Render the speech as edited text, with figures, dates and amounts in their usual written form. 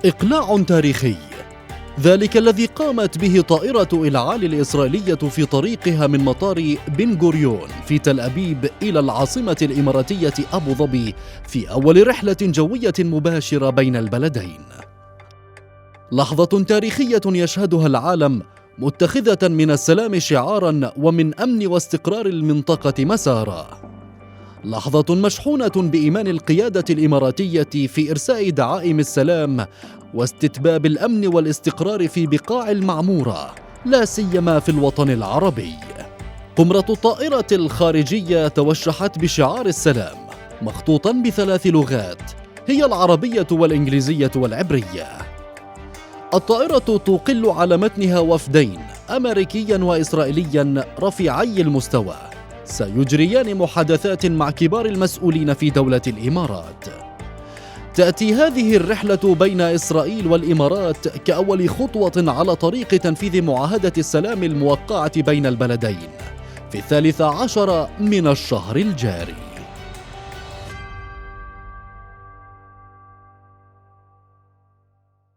إقلاع تاريخي، ذلك الذي قامت به طائرة إلعال الإسرائيلية في طريقها من مطار بن غوريون في تل أبيب إلى العاصمة الإماراتية أبو ظبي في أول رحلة جوية مباشرة بين البلدين. لحظة تاريخية يشهدها العالم متخذة من السلام شعاراً ومن أمن واستقرار المنطقة مسارا. لحظة مشحونة بإيمان القيادة الإماراتية في إرساء دعائم السلام واستتباب الأمن والاستقرار في بقاع المعمورة، لا سيما في الوطن العربي. قمرة الطائرة الخارجية توشحت بشعار السلام مخطوطاً ب3 لغات، هي العربية والإنجليزية والعبرية. الطائرة تقل على متنها وفدين أمريكياً وإسرائيلياً رفيعي المستوى سيجريان محادثات مع كبار المسؤولين في دولة الإمارات. تأتي هذه الرحلة بين إسرائيل والإمارات كأول خطوة على طريق تنفيذ معاهدة السلام الموقعة بين البلدين في 13 من الشهر الجاري.